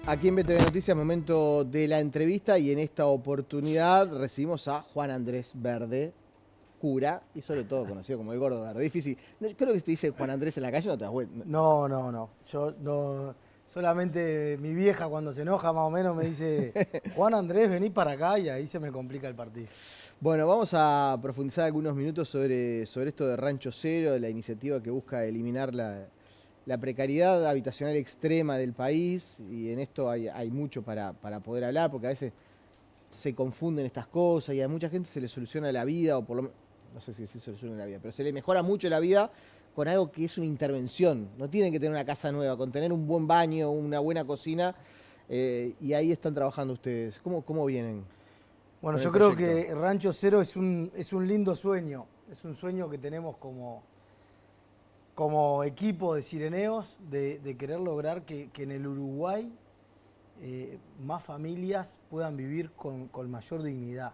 Aquí en BTV Noticias, momento de la entrevista, y en esta oportunidad recibimos a Juan Andrés Verde, cura y sobre todo conocido como el Gordo Verde. Difícil. Creo que si te dice Juan Andrés en la calle no te das vuelta. No, no, no. Yo no. Solamente mi vieja cuando se enoja más o menos me dice, Juan Andrés, vení para acá y ahí se me complica el partido. Bueno, vamos a profundizar algunos minutos sobre esto de Rancho Cero, de la iniciativa que busca eliminar la precariedad habitacional extrema del país, y en esto hay mucho para poder hablar, porque a veces se confunden estas cosas y a mucha gente se le soluciona la vida, o por lo menos, no sé si se soluciona la vida, pero se le mejora mucho la vida con algo que es una intervención. No tienen que tener una casa nueva, con tener un buen baño, una buena cocina, y ahí están trabajando ustedes. ¿Cómo vienen Bueno, con el yo creo proyecto? que Rancho Cero es un lindo sueño. Es un sueño que tenemos como equipo de sireneos de querer lograr que en el Uruguay más familias puedan vivir con mayor dignidad.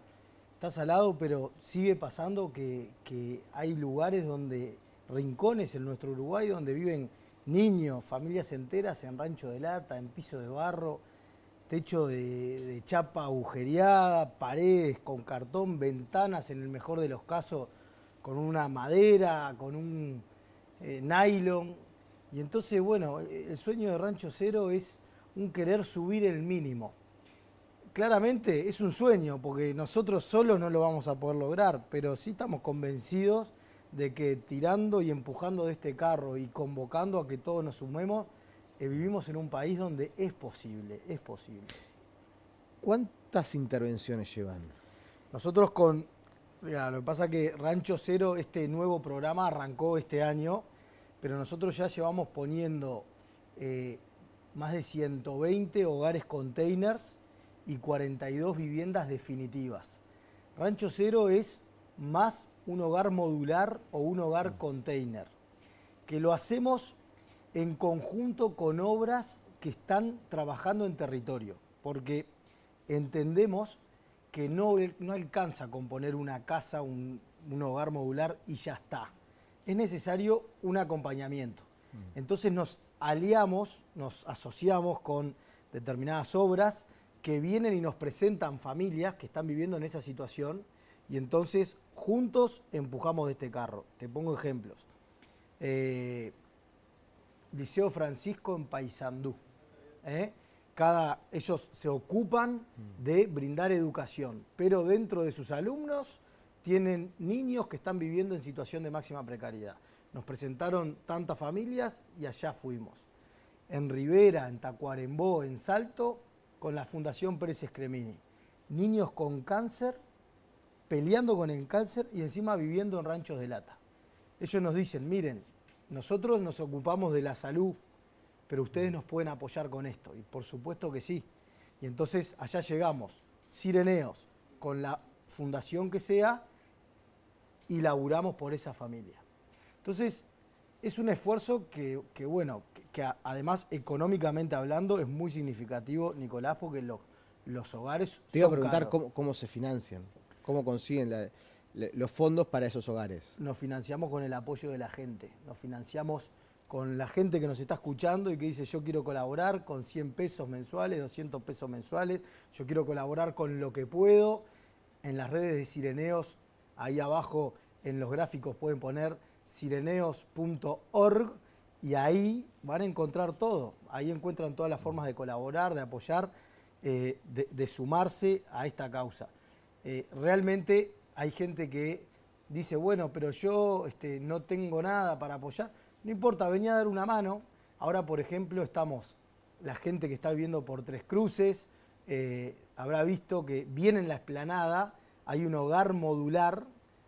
Está salado, pero sigue pasando que hay lugares donde, rincones en nuestro Uruguay, donde viven niños, familias enteras en rancho de lata, en piso de barro, techo de chapa agujereada, paredes con cartón, ventanas en el mejor de los casos con una madera, con un nylon. Y entonces, bueno, el sueño de Rancho Cero es un querer subir el mínimo. Claramente es un sueño, porque nosotros solos no lo vamos a poder lograr, pero sí estamos convencidos de que tirando y empujando de este carro y convocando a que todos nos sumemos, vivimos en un país donde es posible, es posible. ¿Cuántas intervenciones llevan? Nosotros mirá, lo que pasa es que Rancho Cero, este nuevo programa arrancó este año, pero nosotros ya llevamos poniendo eh, más de 120 hogares containers y 42 viviendas definitivas. Rancho Cero es más un hogar modular o un hogar container, que lo hacemos en conjunto con obras que están trabajando en territorio, porque entendemos que no alcanza con poner una casa, un hogar modular y ya está. Es necesario un acompañamiento. Entonces nos aliamos, nos asociamos con determinadas obras que vienen y nos presentan familias que están viviendo en esa situación, y entonces juntos empujamos de este carro. Te pongo ejemplos. Liceo Francisco en Paysandú. ¿eh? Ellos se ocupan de brindar educación, pero dentro de sus alumnos tienen niños que están viviendo en situación de máxima precariedad. Nos presentaron tantas familias y allá fuimos. En Rivera, en Tacuarembó, en Salto, con la Fundación Pérez Escremini. Niños con cáncer, peleando con el cáncer y encima viviendo en ranchos de lata. Ellos nos dicen, miren, nosotros nos ocupamos de la salud, pero ustedes nos pueden apoyar con esto. Y por supuesto que sí. Y entonces allá llegamos, sireneos, con la fundación que sea, y laburamos por esa familia. Entonces, es un esfuerzo que bueno, que además económicamente hablando es muy significativo, Nicolás, porque los hogares Te iba a son preguntar caros. cómo se financian, cómo consiguen los fondos para esos hogares. Nos financiamos con el apoyo de la gente, nos financiamos con la gente que nos está escuchando y que dice yo quiero colaborar con 100 pesos mensuales, 200 pesos mensuales, yo quiero colaborar con lo que puedo. En las redes de Sireneos, ahí abajo en los gráficos pueden poner sireneos.org y ahí van a encontrar todo. Ahí encuentran todas las formas de colaborar, de apoyar, de sumarse a esta causa. Realmente hay gente que dice, bueno, pero yo no tengo nada para apoyar. No importa, venía a dar una mano. Ahora, por ejemplo, la gente que está viviendo por Tres Cruces, habrá visto que viene en la explanada, hay un hogar modular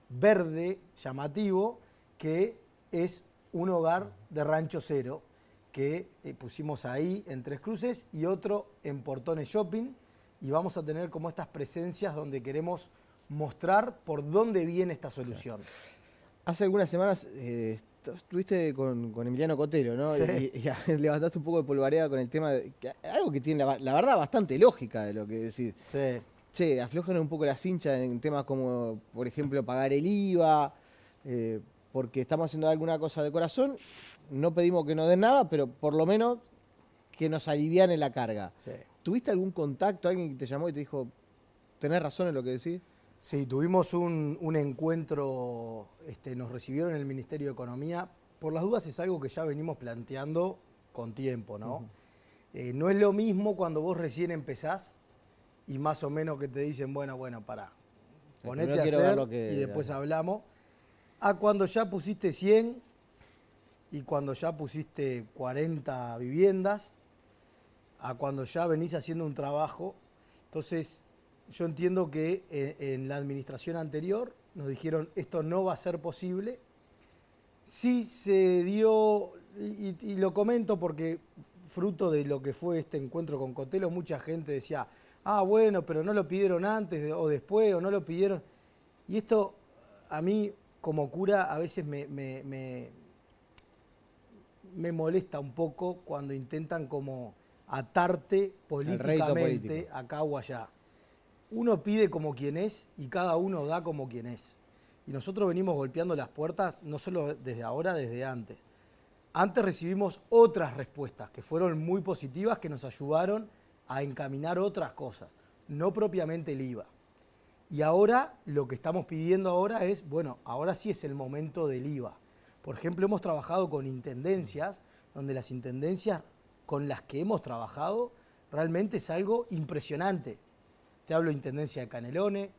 verde, llamativo, que es un hogar de Rancho Cero, que pusimos ahí en Tres Cruces y otro en Portones Shopping, y vamos a tener como estas presencias donde queremos mostrar por dónde viene esta solución. Hace algunas semanas estuviste con Emiliano Cotelo, ¿no? Sí. Y levantaste un poco de polvareda con el tema de algo que tiene la verdad bastante lógica de lo que decís. Sí. Che, aflojan un poco las hinchas en temas como, por ejemplo, pagar el IVA, porque estamos haciendo alguna cosa de corazón. No pedimos que nos den nada, pero por lo menos que nos aliviane la carga. Sí. ¿Tuviste algún contacto, alguien que te llamó y te dijo, tenés razón en lo que decís? Sí, tuvimos un encuentro, nos recibieron en el Ministerio de Economía. Por las dudas es algo que ya venimos planteando con tiempo, ¿no? No es lo mismo cuando vos recién empezás y más o menos que te dicen, bueno, pará, ponete a hacer y después hablamos, a cuando ya pusiste 100 y cuando ya pusiste 40 viviendas, a cuando ya venís haciendo un trabajo. Entonces, yo entiendo que en la administración anterior nos dijeron esto no va a ser posible. Sí se dio, y lo comento porque fruto de lo que fue este encuentro con Cotelo, mucha gente decía, bueno, pero no lo pidieron antes o después, o no lo pidieron. Y esto a mí como cura a veces me molesta un poco cuando intentan como atarte políticamente acá o allá. Uno pide como quien es y cada uno da como quien es. Y nosotros venimos golpeando las puertas, no solo desde ahora, desde antes. Antes recibimos otras respuestas que fueron muy positivas, que nos ayudaron a encaminar otras cosas, no propiamente el IVA. Y ahora lo que estamos pidiendo ahora es, bueno, ahora sí es el momento del IVA. Por ejemplo, hemos trabajado con intendencias, donde las intendencias con las que hemos trabajado realmente es algo impresionante. Te hablo de Intendencia de Canelones,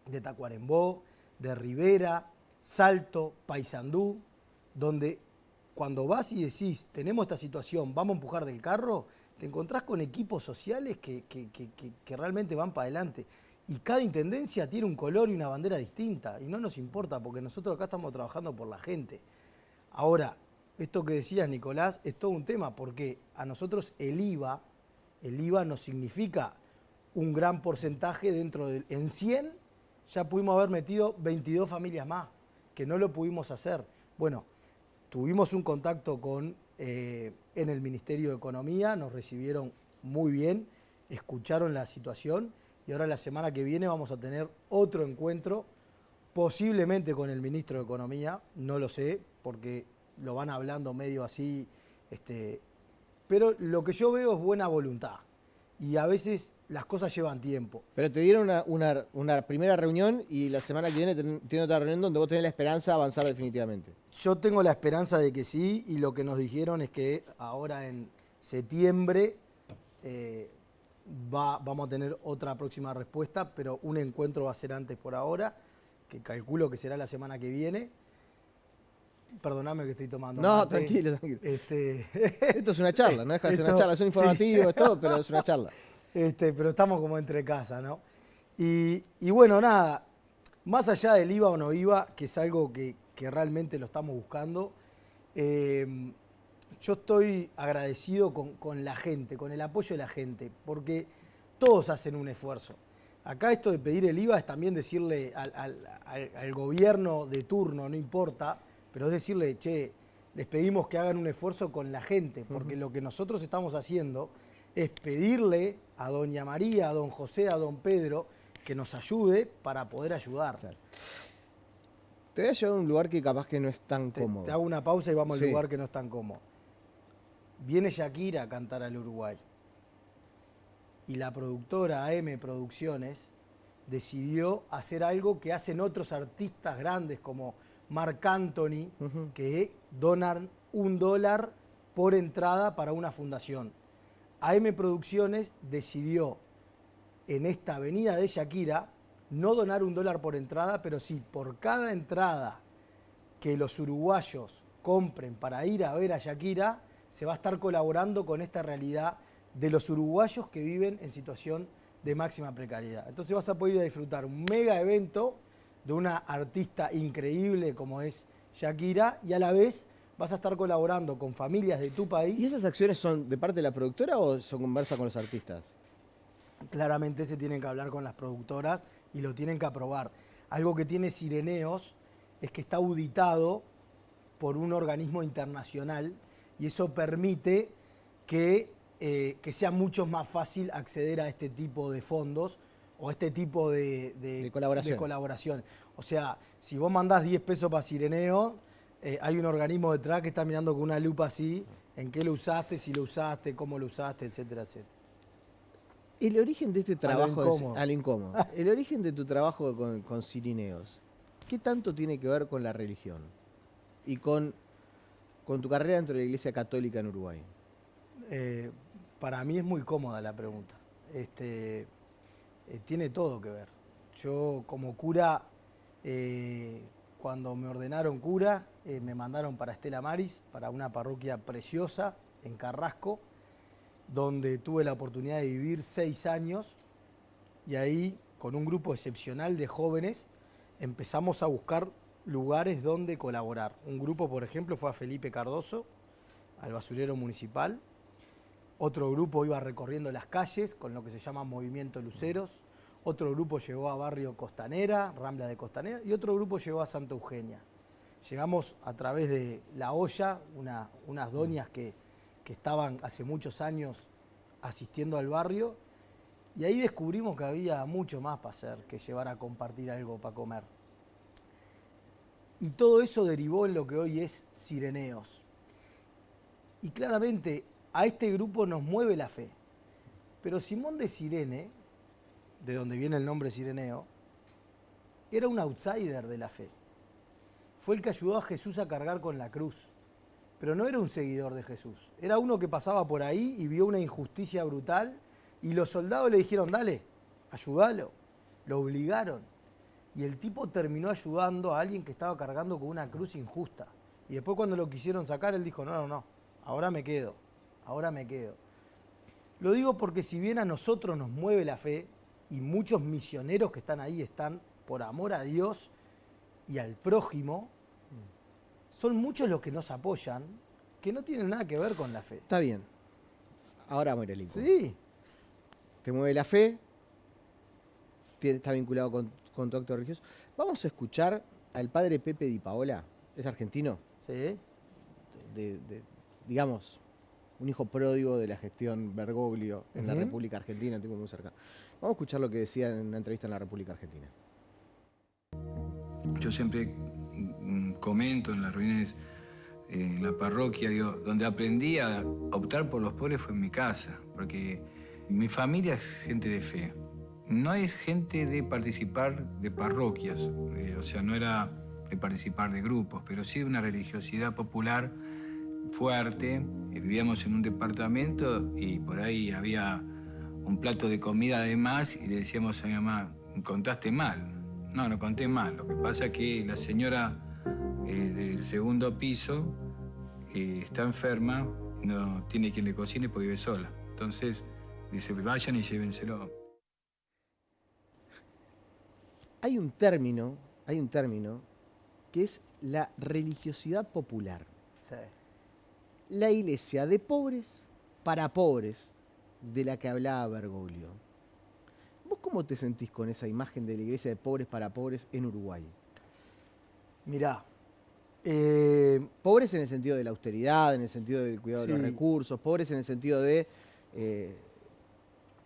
de Tacuarembó, de Rivera, Salto, Paysandú, donde cuando vas y decís, tenemos esta situación, vamos a empujar del carro, te encontrás con equipos sociales que realmente van para adelante. Y cada intendencia tiene un color y una bandera distinta, y no nos importa, porque nosotros acá estamos trabajando por la gente. Ahora, esto que decías, Nicolás, es todo un tema, porque a nosotros el IVA nos significa un gran porcentaje dentro del... En 100 ya pudimos haber metido 22 familias más, que no lo pudimos hacer. Bueno, tuvimos un contacto en el Ministerio de Economía, nos recibieron muy bien, escucharon la situación y ahora la semana que viene vamos a tener otro encuentro, posiblemente con el Ministro de Economía, no lo sé, porque lo van hablando medio así, pero lo que yo veo es buena voluntad. Y a veces las cosas llevan tiempo. Pero te dieron una primera reunión y la semana que viene tiene otra reunión donde vos tenés la esperanza de avanzar definitivamente. Yo tengo la esperanza de que sí, y lo que nos dijeron es que ahora en septiembre vamos a tener otra próxima respuesta, pero un encuentro va a ser antes por ahora, que calculo que será la semana que viene. Perdóname que estoy tomando No, mate. tranquilo. Esto es una charla, no deja de ser una charla, es un informativo, sí. Es todo, pero es una charla. Pero estamos como entre casa, ¿no? Y bueno, nada, más allá del IVA o no IVA, que es algo que realmente lo estamos buscando, yo estoy agradecido con la gente, con el apoyo de la gente, porque todos hacen un esfuerzo. Acá esto de pedir el IVA es también decirle al gobierno de turno, no importa, pero es decirle, che, les pedimos que hagan un esfuerzo con la gente, porque lo que nosotros estamos haciendo es pedirle a doña María, a don José, a don Pedro, que nos ayude para poder ayudar. Claro. Te voy a llevar a un lugar que capaz que no es tan cómodo. Te hago una pausa y vamos al lugar que no es tan cómodo. Viene Shakira a cantar al Uruguay. Y la productora AM Producciones decidió hacer algo que hacen otros artistas grandes como Marc Anthony, que donan $1 por entrada para una fundación. AM Producciones decidió en esta avenida de Shakira no donar $1 por entrada, pero sí por cada entrada que los uruguayos compren para ir a ver a Shakira, se va a estar colaborando con esta realidad de los uruguayos que viven en situación de máxima precariedad. Entonces vas a poder ir a disfrutar un mega evento de una artista increíble como es Shakira, y a la vez vas a estar colaborando con familias de tu país. ¿Y esas acciones son de parte de la productora o son conversa con los artistas? Claramente se tienen que hablar con las productoras y lo tienen que aprobar. Algo que tiene Sireneos es que está auditado por un organismo internacional y eso permite que sea mucho más fácil acceder a este tipo de fondos o a este tipo de colaboración. O sea, si vos mandás 10 pesos para Sireneo, hay un organismo detrás que está mirando con una lupa así en qué lo usaste, si lo usaste, cómo lo usaste, etcétera, etcétera. El origen de este trabajo, incómodo. a lo incómodo, el origen de tu trabajo con Cirineos, ¿qué tanto tiene que ver con la religión y con tu carrera dentro de la Iglesia Católica en Uruguay? Para mí es muy cómoda la pregunta. Tiene todo que ver. Yo como cura, cuando me ordenaron cura, me mandaron para Estela Maris, para una parroquia preciosa en Carrasco, donde tuve la oportunidad de vivir 6 años y ahí, con un grupo excepcional de jóvenes, empezamos a buscar lugares donde colaborar. Un grupo, por ejemplo, fue a Felipe Cardoso, al basurero municipal. Otro grupo iba recorriendo las calles con lo que se llama Movimiento Luceros. Otro grupo llegó a Barrio Costanera, Rambla de Costanera, y otro grupo llegó a Santa Eugenia. Llegamos a través de La Olla, unas doñas que estaban hace muchos años asistiendo al barrio, y ahí descubrimos que había mucho más para hacer que llevar a compartir algo para comer. Y todo eso derivó en lo que hoy es Cirineos. Y claramente a este grupo nos mueve la fe. Pero Simón de Cirene, de donde viene el nombre Cireneo, era un outsider de la fe. Fue el que ayudó a Jesús a cargar con la cruz. Pero no era un seguidor de Jesús. Era uno que pasaba por ahí y vio una injusticia brutal y los soldados le dijeron, dale, ayúdalo. Lo obligaron. Y el tipo terminó ayudando a alguien que estaba cargando con una cruz injusta. Y después cuando lo quisieron sacar, él dijo, no, ahora me quedo. Lo digo porque si bien a nosotros nos mueve la fe, y muchos misioneros que están ahí están por amor a Dios y al prójimo, son muchos los que nos apoyan, que no tienen nada que ver con la fe. Está bien. Ahora vamos a ir al incómodo. Sí. Te mueve la fe, está vinculado con tu acto religioso. Vamos a escuchar al padre Pepe Di Paola, es argentino, Sí. digamos, un hijo pródigo de la gestión Bergoglio en la República Argentina, tipo muy cercano. Vamos a escuchar lo que decía en una entrevista en la República Argentina. Yo siempre comento en las reuniones en la parroquia, digo, donde aprendí a optar por los pobres fue en mi casa, porque mi familia es gente de fe. No es gente de participar de parroquias, o sea, no era de participar de grupos, pero sí de una religiosidad popular fuerte. Vivíamos en un departamento y por ahí había un plato de comida de más y le decíamos a mi mamá, contaste mal. No conté mal. Lo que pasa es que la señora del segundo piso está enferma, no tiene quien le cocine porque vive sola. Entonces dice, vayan y llévenselo. Hay un término que es la religiosidad popular. Sí. La iglesia de pobres para pobres de la que hablaba Bergoglio. ¿Vos cómo te sentís con esa imagen de la iglesia de pobres para pobres en Uruguay? Mirá. Pobres en el sentido de la austeridad, en el sentido del cuidado de los recursos, pobres en el sentido de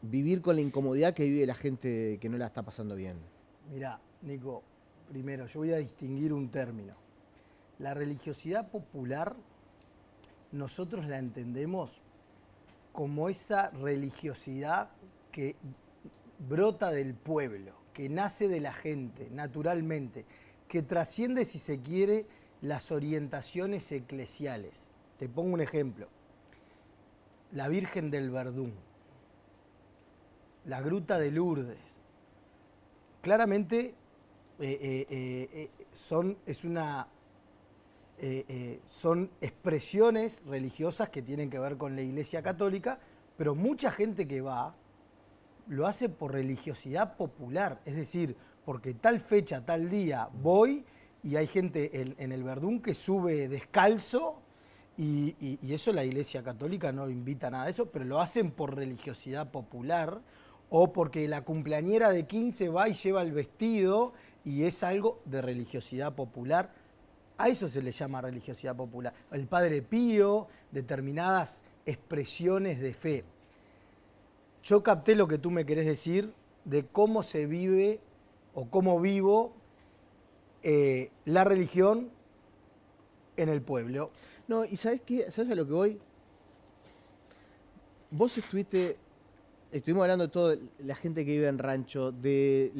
vivir con la incomodidad que vive la gente que no la está pasando bien. Mirá, Nico, primero yo voy a distinguir un término. La religiosidad popular nosotros la entendemos como esa religiosidad que brota del pueblo, que nace de la gente, naturalmente, que trasciende, si se quiere, las orientaciones eclesiales. Te pongo un ejemplo. La Virgen del Verdún, la Gruta de Lourdes. Claramente son expresiones religiosas que tienen que ver con la Iglesia Católica, pero mucha gente que va lo hace por religiosidad popular, es decir, porque tal fecha, tal día voy y hay gente en el Verdún que sube descalzo y eso la Iglesia Católica no invita a nada de eso, pero lo hacen por religiosidad popular o porque la cumpleañera de 15 va y lleva el vestido y es algo de religiosidad popular. A eso se le llama religiosidad popular. El Padre Pío, determinadas expresiones de fe. Yo capté lo que tú me querés decir de cómo se vive o cómo vivo la religión en el pueblo. No, y ¿sabes qué? ¿Sabes a lo que voy? Vos estuvimos hablando de toda la gente que vive en rancho, de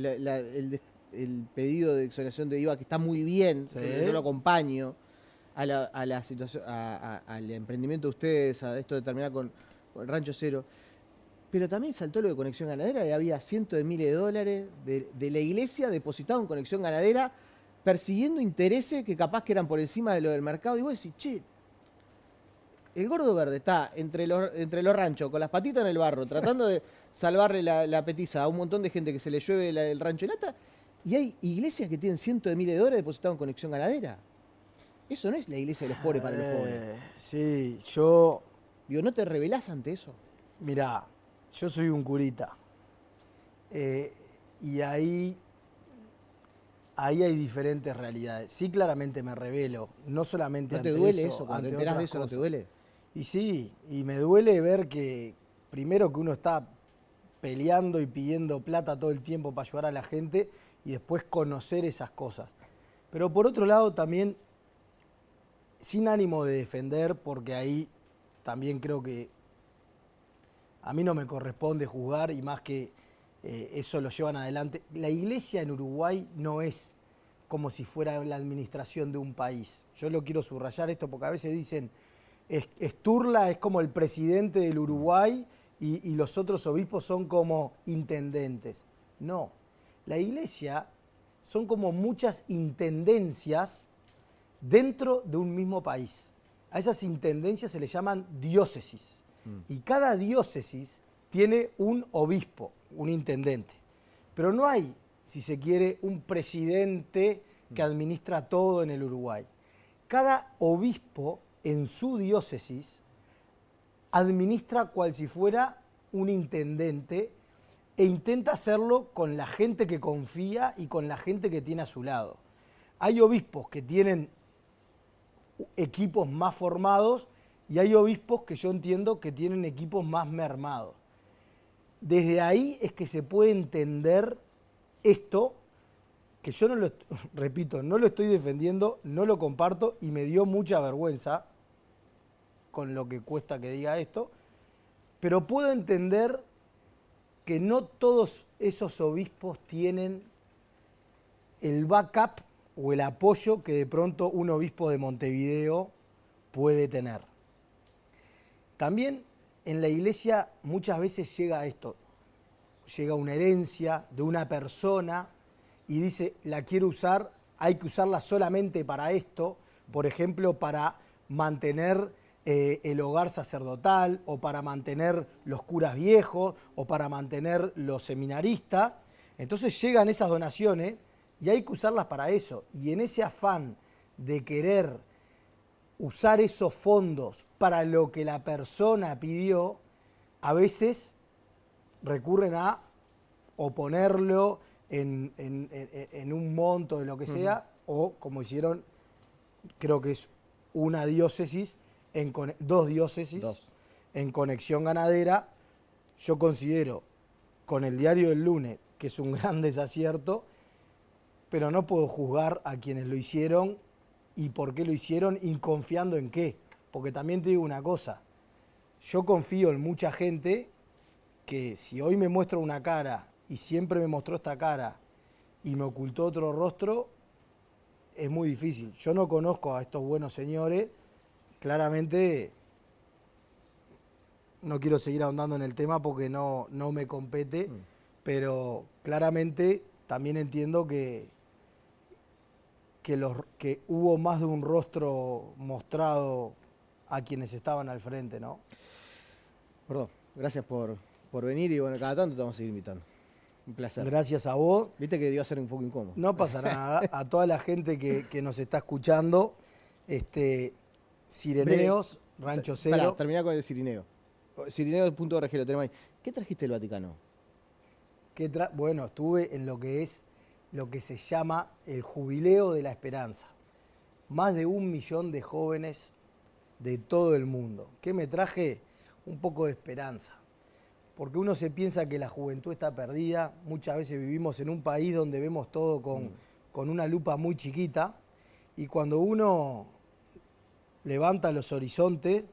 el pedido de exoneración de IVA, que está muy bien, Sí. yo lo acompaño, a la situación, al emprendimiento de ustedes, a esto de terminar con Rancho Cero. Pero también saltó lo de Conexión Ganadera, y había cientos de miles de dólares de la iglesia depositados en Conexión Ganadera, persiguiendo intereses que capaz que eran por encima de lo del mercado. Y vos decís, che, el gordo verde está entre los ranchos, con las patitas en el barro, tratando de salvarle la petiza a un montón de gente que se le llueve el rancho de lata, y hay iglesias que tienen cientos de miles de dólares depositados en Conexión Ganadera. Eso no es la iglesia de los pobres para los pobres. Sí, Digo, ¿no te rebelás ante eso? mirá, yo soy un curita. Y ahí hay diferentes realidades. Sí, claramente me rebelo, no solamente ¿No te ante duele eso, eso? Cuando te ante enterás de otras eso, ¿no te cosas. duele? Y sí, y me duele ver que primero que uno está peleando y pidiendo plata todo el tiempo para ayudar a la gente y después conocer esas cosas. Pero por otro lado también, sin ánimo de defender, porque ahí también creo que a mí no me corresponde juzgar y más que eso lo llevan adelante. La iglesia en Uruguay no es como si fuera la administración de un país. Yo lo quiero subrayar esto porque a veces dicen, Sturla es como el presidente del Uruguay y los otros obispos son como intendentes. No, la iglesia son como muchas intendencias dentro de un mismo país. A esas intendencias se les llaman diócesis. Y cada diócesis tiene un obispo, un intendente. Pero no hay, si se quiere, un presidente que administra todo en el Uruguay. Cada obispo en su diócesis administra cual si fuera un intendente e intenta hacerlo con la gente que confía y con la gente que tiene a su lado. Hay obispos que tienen equipos más formados y hay obispos que yo entiendo que tienen equipos más mermados. Desde ahí es que se puede entender esto, que yo no lo, repito, no lo estoy defendiendo, no lo comparto y me dio mucha vergüenza con lo que cuesta que diga esto, pero puedo entender que no todos esos obispos tienen el backup o el apoyo que de pronto un obispo de Montevideo puede tener. También en la iglesia muchas veces llega esto, llega una herencia de una persona y dice, la quiero usar, hay que usarla solamente para esto, por ejemplo, para mantener el hogar sacerdotal o para mantener los curas viejos o para mantener los seminaristas. Entonces llegan esas donaciones y hay que usarlas para eso. Y en ese afán de querer usar esos fondos para lo que la persona pidió, a veces recurren a o ponerlo en un monto de lo que sea, o como hicieron, creo que es una diócesis, dos diócesis, en Conexión Ganadera. Yo considero, con el Diario del Lunes, que es un gran desacierto, pero no puedo juzgar a quienes lo hicieron y por qué lo hicieron y confiando en qué. Porque también te digo una cosa, yo confío en mucha gente que si hoy me muestra una cara y siempre me mostró esta cara y me ocultó otro rostro, es muy difícil. Yo no conozco a estos buenos señores, claramente no quiero seguir ahondando en el tema porque no me compete, pero claramente también entiendo que hubo más de un rostro mostrado a quienes estaban al frente, ¿no? Perdón, gracias por venir y bueno, cada tanto te vamos a seguir invitando. Un placer. Gracias a vos. Viste que iba a ser un poco incómodo. No pasa nada. A toda la gente que nos está escuchando, Sireneos, Rancho Cero. Para terminar con el Cirineo. Cirineo.org lo tenemos ahí. ¿Qué trajiste del Vaticano? Bueno, estuve en lo que se llama el Jubileo de la Esperanza. Más de 1 millón de jóvenes de todo el mundo. ¿Qué me traje? Un poco de esperanza. Porque uno se piensa que la juventud está perdida. Muchas veces vivimos en un país donde vemos todo con una lupa muy chiquita. Y cuando uno levanta los horizontes,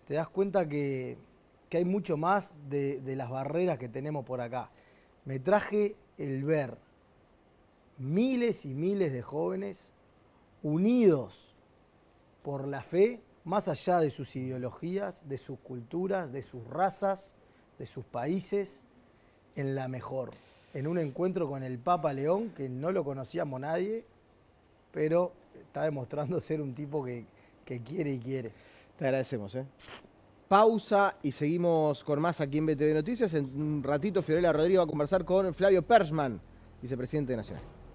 te das cuenta que que hay mucho más de las barreras que tenemos por acá. Me traje el ver miles y miles de jóvenes unidos por la fe, más allá de sus ideologías, de sus culturas, de sus razas, de sus países, en la mejor. En un encuentro con el Papa León, que no lo conocíamos nadie, pero está demostrando ser un tipo que quiere y quiere. Te agradecemos. Pausa y seguimos con más aquí en BTV Noticias. En un ratito Fiorella Rodríguez va a conversar con Flavio Persman, vicepresidente nacional.